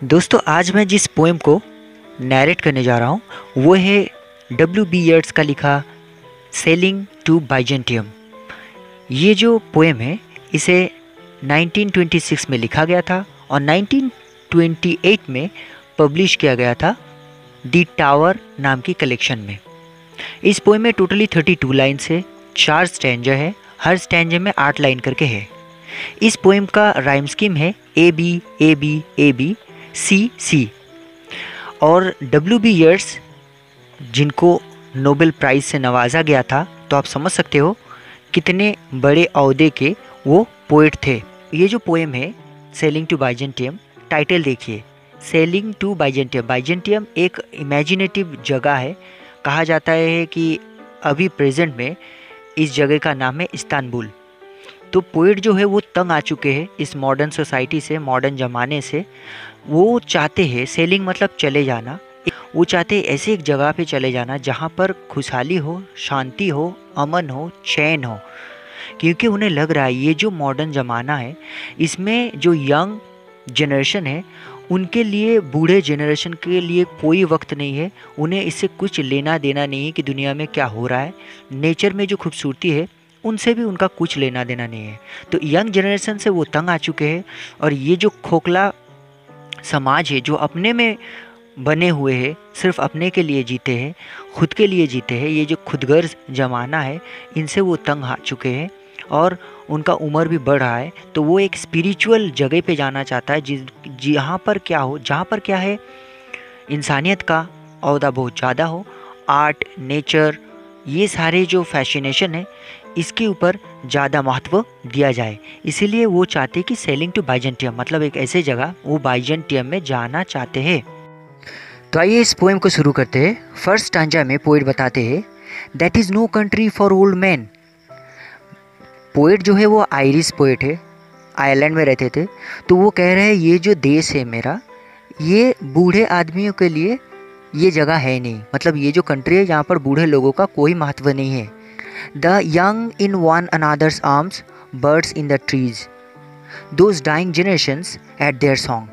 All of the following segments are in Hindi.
दोस्तों आज मैं जिस पोएम को नैरेट करने जा रहा हूँ वो है W.B. येट्स का लिखा सेलिंग टू बाइजेंटियम। ये जो पोएम है इसे 1926 में लिखा गया था और 1928 में पब्लिश किया गया था दी टावर नाम की कलेक्शन में। इस पोएम में टोटली 32 लाइन्स है, 4 स्टैंजा है, हर स्टैंजे में 8 लाइन करके है। इस पोएम का राइम स्कीम है A B A B A B C C. और W.B. येट्स जिनको नोबेल प्राइज़ से नवाजा गया था, तो आप समझ सकते हो कितने बड़े ओहदे के वो पोएट थे। ये जो पोएम है सेलिंग टू बाइजेंटियम, टाइटल देखिए, सेलिंग टू बाइजेंटियम। बाइजेंटियम एक इमेजिनेटिव जगह है। कहा जाता है कि अभी प्रेजेंट में इस जगह का नाम है इस्तांबुल। तो पोएट जो है वो तंग आ चुके हैं इस मॉडर्न सोसाइटी से, मॉडर्न ज़माने से। वो चाहते हैं, सेलिंग मतलब चले जाना, वो चाहते हैं ऐसे एक जगह पे चले जाना जहाँ पर खुशहाली हो, शांति हो, अमन हो, चैन हो। क्योंकि उन्हें लग रहा है ये जो मॉडर्न ज़माना है इसमें जो यंग जनरेशन है उनके लिए, बूढ़े जनरेशन के लिए कोई वक्त नहीं है। उन्हें इससे कुछ लेना देना नहीं है कि दुनिया में क्या हो रहा है। नेचर में जो खूबसूरती है उनसे भी उनका कुछ लेना देना नहीं है। तो यंग जनरेशन से वो तंग आ चुके हैं और ये जो खोखला समाज है जो अपने में बने हुए हैं, सिर्फ अपने के लिए जीते हैं, खुद के लिए जीते हैं, ये जो खुदगर्ज ज़माना है इनसे वो तंग आ चुके हैं और उनका उम्र भी बढ़ रहा है। तो वो एक स्पिरिचुअल जगह पे जाना चाहता है जहाँ पर क्या हो, जहाँ पर क्या है, इंसानियत का ओहदा बहुत ज़्यादा हो, आर्ट, नेचर, ये सारे जो फैसिनेशन है इसके ऊपर ज़्यादा महत्व दिया जाए। इसीलिए वो चाहते कि सेलिंग टू बाइजेंटियम मतलब एक ऐसे जगह, वो बाइजेंटियम में जाना चाहते हैं। तो आइए इस पोएम को शुरू करते हैं। फर्स्ट स्टांजा में पोएट बताते हैं, that is no country for old man. Poet जो है वो आयरिश पोएट है, आयरलैंड में रहते थे। तो वो कह रहे हैं ये जो देश है मेरा, ये बूढ़े आदमियों के लिए ये जगह है नहीं। मतलब ये जो कंट्री है यहाँ पर बूढ़े लोगों का कोई महत्व नहीं है। The young in one another's arms, birds in the trees, those dying generations at their song।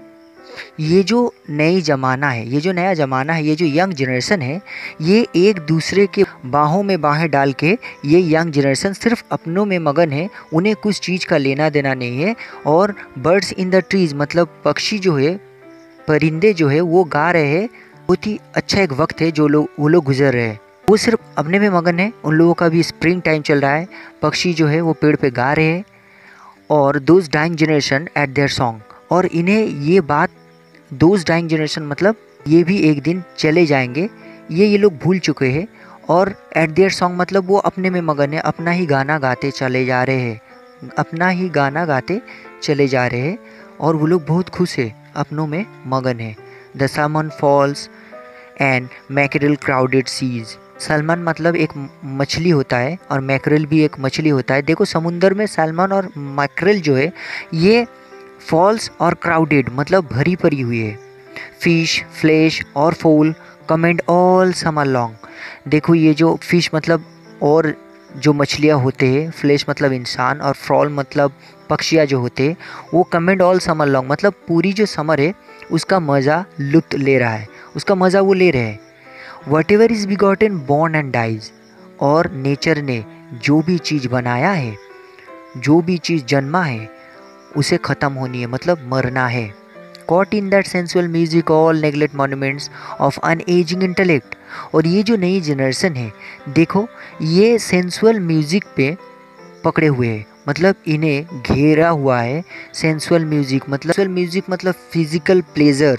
ये जो नई ज़माना है, ये जो नया ज़माना है, ये जो यंग जनरेशन है, ये एक दूसरे के बाहों में बाहें डाल के, ये यंग जनरेशन सिर्फ अपनों में मगन है, उन्हें कुछ चीज़ का लेना देना नहीं है। और बर्ड्स इन द ट्रीज मतलब पक्षी जो है, परिंदे जो है वो गा रहे हैं। बहुत ही अच्छा एक वक्त है जो वो लोग गुजर रहे हैं, वो सिर्फ अपने में मगन है। उन लोगों का भी स्प्रिंग टाइम चल रहा है, पक्षी जो है वो पेड़ पे गा रहे हैं। और those dying generation at their song, और इन्हें ये बात, दोज डाइंग जनरेशन मतलब ये भी एक दिन चले जाएंगे, ये लोग भूल चुके हैं। और एट देयर सॉन्ग मतलब वो अपने में मगन है, अपना ही गाना गाते चले जा रहे हैं, अपना ही गाना गाते चले जा रहे हैं। और वो लोग बहुत खुश है, अपनों में मगन है। The salmon falls and mackerel crowded seas। Salman मतलब एक मछली होता है और मैकरेल भी एक मछली होता है। देखो समुंदर में सैल्मन और मैकरेल जो है ये फॉल्स और क्राउडेड मतलब भरी पड़ी हुई है। फिश, फ्लैश और फोल कमेंड ऑल समर लॉन्ग। देखो ये जो फिश मतलब और जो मछलियाँ होते हैं, फ्लैश मतलब इंसान और फॉल मतलब पक्षियाँ जो होते हैं, वो कमेंड ऑल समर लॉन्ग मतलब पूरी जो समर है उसका मज़ा लुत्फ़ ले रहा है, उसका मज़ा वो ले रहे हैं। Whatever is begotten born and dies. और नेचर ने जो भी चीज़ बनाया है, जो भी चीज़ जन्मा है उसे ख़त्म होनी है, मतलब मरना है। Caught in that sensual music all neglect monuments of unageing intellect. और ये जो नई जनरेशन है, देखो ये सेंसुअल म्यूज़िक पे पकड़े हुए हैं, मतलब इन्हें घेरा हुआ है सेंसुअल म्यूज़िक मतलब फिज़िकल प्लेजर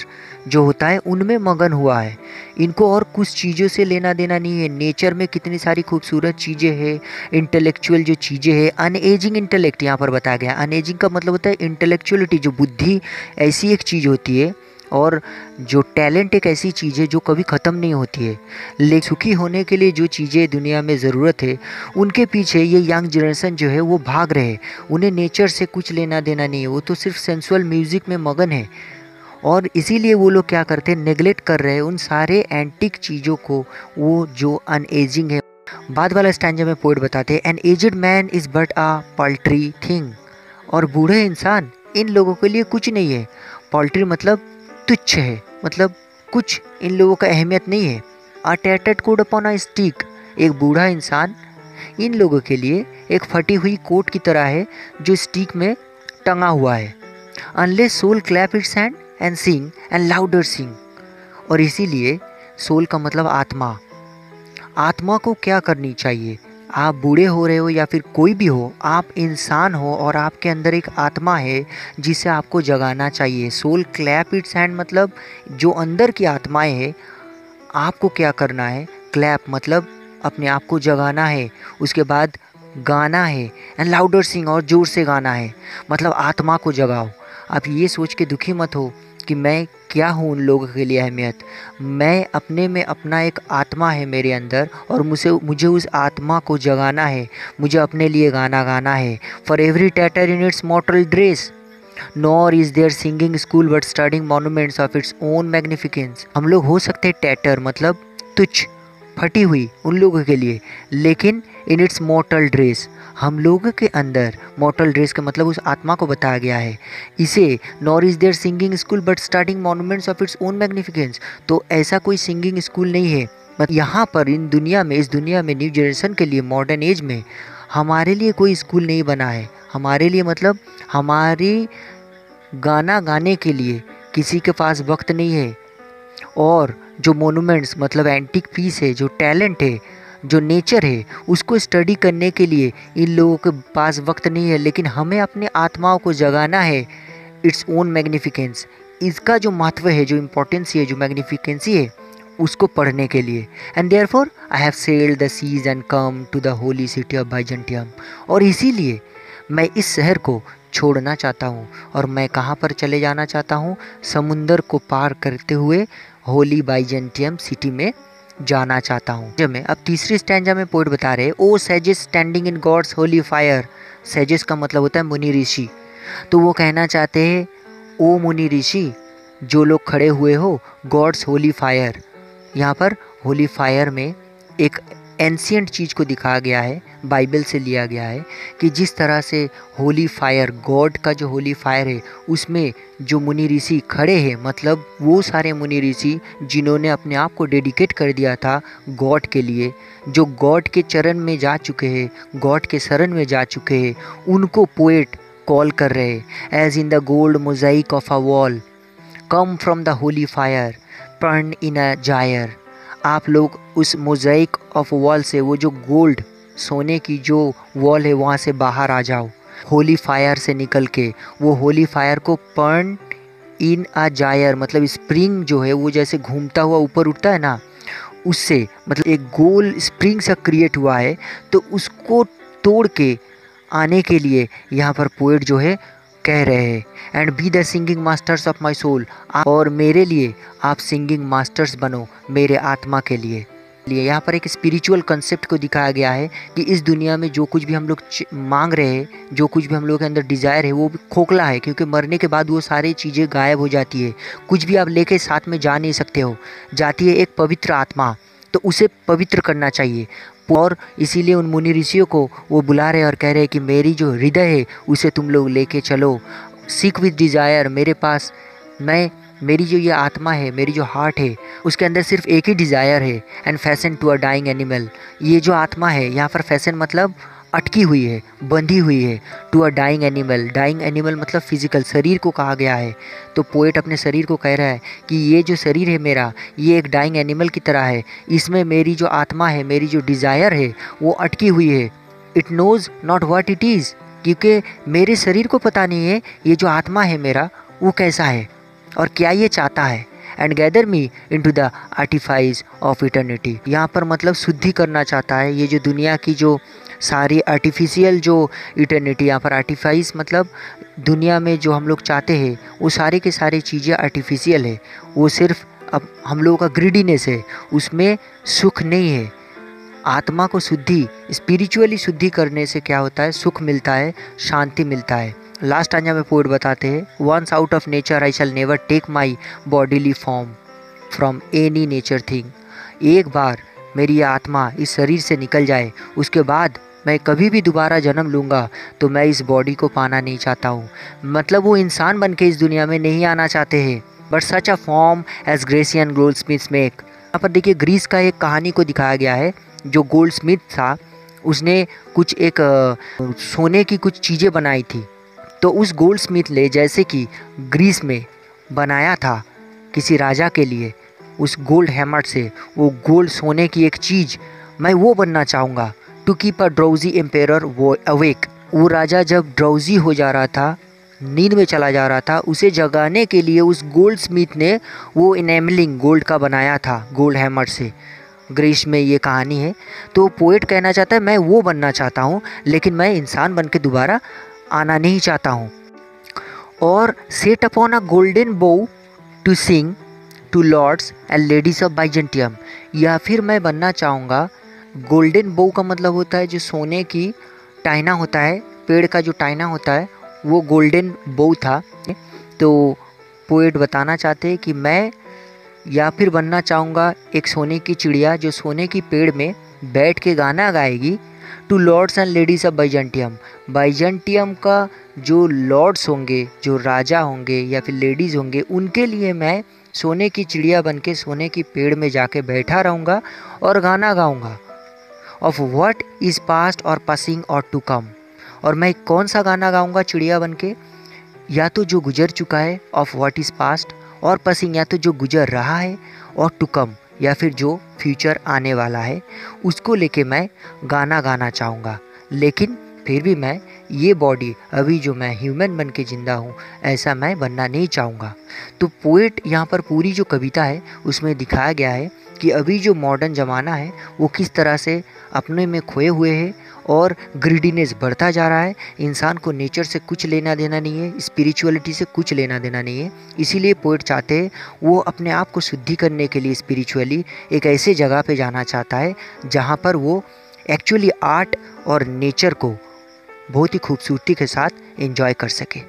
जो होता है उनमें मगन हुआ है। इनको और कुछ चीज़ों से लेना देना नहीं है। नेचर में कितनी सारी खूबसूरत चीज़ें हैं, इंटेलेक्चुअल जो चीज़ें हैं, अनएजिंग इंटेलेक्ट यहाँ पर बताया गया। अनएजिंग का मतलब होता है इंटेलेक्चुअलिटी, जो बुद्धि ऐसी एक चीज़ होती है, और जो टैलेंट एक ऐसी चीज़ है जो कभी ख़त्म नहीं होती है। लेकिन सुखी होने के लिए जो चीज़ें दुनिया में ज़रूरत है उनके पीछे ये यंग जनरेशन जो है वो भाग रहे हैं। उन्हें नेचर से कुछ लेना देना नहीं है, वो तो सिर्फ सेंसुअल म्यूज़िक में मगन है। और इसीलिए वो लोग क्या करते हैं, नेगलेक्ट कर रहे हैं उन सारे एंटिक चीज़ों को, वो जो अनएजिंग है। बाद वाला स्टैंजा में पोएट बताते हैं, an aged man is but a paltry thing. और बूढ़े इंसान इन लोगों के लिए कुछ नहीं है। पोल्ट्री मतलब तुच्छ है, मतलब कुछ इन लोगों का अहमियत नहीं है। A tattered coat upon a stick, एक बूढ़ा इंसान इन लोगों के लिए एक फटी हुई कोट की तरह है जो स्टिक में टंगा हुआ है। Unless soul clap its hand and sing and louder sing, और इसीलिए सोल का मतलब आत्मा। आत्मा को क्या करनी चाहिए? आप बूढ़े हो रहे हो या फिर कोई भी हो, आप इंसान हो और आपके अंदर एक आत्मा है जिसे आपको जगाना चाहिए। सोल क्लैप इट्स हैंड मतलब जो अंदर की आत्माएं है, आपको क्या करना है? क्लैप मतलब अपने आप को जगाना है, उसके बाद गाना है, एंड लाउडर सिंग और ज़ोर से गाना है, मतलब आत्मा को जगाओ। आप ये सोच के दुखी मत हो कि मैं क्या हूँ उन लोगों के लिए अहमियत। मैं अपने में अपना एक आत्मा है मेरे अंदर और मुझे उस आत्मा को जगाना है, मुझे अपने लिए गाना गाना है। For every tatter in its mortal dress, nor is there singing school but studying monuments of its own magnificence. हम लोग हो सकते हैं टैटर मतलब तुच्छ, फटी हुई उन लोगों के लिए, लेकिन इन इट्स मॉर्टल ड्रेस, हम लोगों के अंदर मॉर्टल ड्रेस का मतलब उस आत्मा को बताया गया है। इसे nor is there singing school but starting monuments of its own magnificence, तो ऐसा कोई सिंगिंग स्कूल नहीं है। मतलब यहाँ पर इस दुनिया में न्यू जनरेशन के लिए, मॉडर्न एज में हमारे लिए कोई स्कूल नहीं बना है। हमारे लिए मतलब हमारी गाना गाने के लिए किसी के पास वक्त नहीं है। और जो मोनूमेंट्स मतलब एंटिक पीस है, जो टैलेंट है, जो नेचर है, उसको स्टडी करने के लिए इन लोगों के पास वक्त नहीं है। लेकिन हमें अपने आत्माओं को जगाना है, इट्स ओन मैग्निफिकेंस, इसका जो महत्व है, जो इम्पोर्टेंस है, जो मैग्निफिकेंसी है, उसको पढ़ने के लिए। And therefore I have sailed the seas and come to the holy city of Byzantium, और इसीलिए मैं इस शहर को छोड़ना चाहता हूँ। और मैं कहाँ पर चले जाना चाहता हूँ? समुंदर को पार करते हुए होली बाइजेंटियम सिटी में जाना चाहता हूँ। जब मैं अब तीसरी स्टैंजा में पोएट बता रहे, O sages standing in God's holy fire. Sages का मतलब होता है मुनि ऋषि। तो वो कहना चाहते हैं, ओ मुनि ऋषि, जो लोग खड़े हुए हो गॉड्स होली फायर। यहाँ पर होली फायर में एक एंशियंट चीज़ को दिखाया गया है, बाइबल से लिया गया है, कि जिस तरह से होली फायर, गॉड का जो होली फायर है, उसमें जो मुनि ऋषि खड़े हैं, मतलब वो सारे मुनि ऋषि जिन्होंने अपने आप को डेडिकेट कर दिया था गॉड के लिए, जो गॉड के चरण में जा चुके हैं, गॉड के शरण में जा चुके हैं, उनको पोएट कॉल कर रहे हैं। As in the gold mosaic of a wall come from the holy fire burn in a gyre. आप लोग उस मोजाइक ऑफ वॉल से, वो जो गोल्ड सोने की जो वॉल है, वहाँ से बाहर आ जाओ, होली फायर से निकल के। वो होली फायर को बर्न इन अ जायर मतलब स्प्रिंग जो है वो जैसे घूमता हुआ ऊपर उठता है ना, उससे मतलब एक गोल स्प्रिंग सा क्रिएट हुआ है, तो उसको तोड़ के आने के लिए यहाँ पर पोएट जो है कह रहे हैं, and be the singing masters of my soul, और मेरे लिए आप सिंगिंग मास्टर्स बनो, मेरे आत्मा के लिए। यहाँ पर एक स्पिरिचुअल कंसेप्ट को दिखाया गया है कि इस दुनिया में जो कुछ भी हम लोग मांग रहे हैं, जो कुछ भी हम लोग के अंदर डिज़ायर है, वो भी खोखला है, क्योंकि मरने के बाद वो सारी चीज़ें गायब हो जाती है। कुछ भी आप लेके साथ में जा नहीं सकते हो, जाती है एक पवित्र आत्मा, तो उसे पवित्र करना चाहिए। और इसीलिए उन मुनि ऋषियों को वो बुला रहे और कह रहे हैं कि मेरी जो हृदय है उसे तुम लोग लेके चलो, सीक विद डिज़ायर, मेरे पास मेरी जो ये आत्मा है, मेरी जो हार्ट है, उसके अंदर सिर्फ एक ही डिज़ायर है, and fashion to a dying animal. ये जो आत्मा है, यहाँ पर फैशन मतलब अटकी हुई है, बंधी हुई है, to a dying animal. Dying animal मतलब फिजिकल, शरीर को कहा गया है। तो पोएट अपने शरीर को कह रहा है कि ये जो शरीर है मेरा, ये एक डाइंग एनिमल की तरह है, इसमें मेरी जो आत्मा है, मेरी जो डिज़ायर है, वो अटकी हुई है। It knows not what it is, क्योंकि मेरे शरीर को पता नहीं है ये जो आत्मा है मेरा, वो कैसा है और क्या ये चाहता है। And gather me into the artifice of eternity, यहाँ पर मतलब शुद्धि करना चाहता है। ये जो दुनिया की जो सारी आर्टिफिशियल जो इटर्निटी, यहाँ पर आर्टिफाइस मतलब दुनिया में जो हम लोग चाहते हैं, वो सारी की सारी चीज़ें आर्टिफिशियल है। वो सिर्फ अब हम लोगों का ग्रीडीनेस है, उसमें सुख नहीं है। आत्मा को शुद्धि, स्पिरिचुअली शुद्धि करने से क्या होता है? सुख मिलता है, शांति मिलता है। लास्ट आज्ञा में पोएट बताते हैं, once out of nature I shall never take my bodily form from any nature thing. एक बार मेरी आत्मा इस शरीर से निकल जाए, उसके बाद मैं कभी भी दोबारा जन्म लूँगा तो मैं इस बॉडी को पाना नहीं चाहता हूँ। मतलब वो इंसान बन के इस दुनिया में नहीं आना चाहते हैं, but such a form as Grecian goldsmiths make. यहाँ पर देखिए ग्रीस का एक कहानी को दिखाया गया है। जो गोल्डस्मिथ था उसने कुछ एक सोने की कुछ चीज़ें बनाई थी। तो उस गोल्डस्मिथ ने जैसे कि ग्रीस में बनाया था किसी राजा के लिए, उस गोल्ड हैमर से वो गोल्ड सोने की एक चीज़, मैं वो बनना चाहूँगा। To keep a drowsy emperor वो अवेक। वो राजा जब ड्राउजी हो जा रहा था, नींद में चला जा रहा था, उसे जगाने के लिए उस गोल्डस्मिथ ने वो इनेमलिंग गोल्ड का बनाया था गोल्ड हैमर से। ग्रीस में ये कहानी है। तो पोएट कहना चाहता है मैं वो बनना चाहता हूँ, लेकिन मैं इंसान बन के दोबारा आना नहीं चाहता हूँ। और set upon a golden bough to sing to lords and ladies of Byzantium. या फिर मैं बनना चाहूँगा, गोल्डन बो का मतलब होता है जो सोने की टाइना होता है, पेड़ का जो टाइना होता है वो गोल्डन बो था। तो पोएट बताना चाहते हैं कि मैं या फिर बनना चाहूँगा एक सोने की चिड़िया जो सोने की पेड़ में बैठ के गाना गाएगी to lords and ladies of Byzantium. Byzantium का जो लॉर्ड्स होंगे, जो राजा होंगे या फिर लेडीज़ होंगे, उनके लिए मैं सोने की चिड़िया बन के सोने की पेड़ में जाके बैठा रहूँगा और गाना गाऊँगा ऑफ व्हाट इज़ पास्ट और पासिंग और टू कम। और मैं कौन सा गाना गाऊँगा चिड़िया बन के? या तो जो गुजर चुका है ऑफ व्हाट इज़ पास्ट, और पासिंग या तो जो गुजर रहा है, और टू कम या फिर जो फ्यूचर आने वाला है, उसको लेके मैं गाना गाना चाहूँगा। लेकिन फिर भी मैं ये बॉडी अभी जो मैं ह्यूमन बन के ज़िंदा हूँ ऐसा मैं बनना नहीं चाहूँगा। तो पोएट यहाँ पर पूरी जो कविता है उसमें दिखाया गया है कि अभी जो मॉडर्न ज़माना है वो किस तरह से अपने में खोए हुए है और ग्रीडीनेस बढ़ता जा रहा है। इंसान को नेचर से कुछ लेना देना नहीं है, स्पिरिचुअलिटी से कुछ लेना देना नहीं है। इसीलिए पोएट चाहते हैं वो अपने आप को शुद्धि करने के लिए स्पिरिचुअली एक ऐसे जगह पे जाना चाहता है जहाँ पर वो एक्चुअली आर्ट और नेचर को बहुत ही खूबसूरती के साथ एंजॉय कर सके।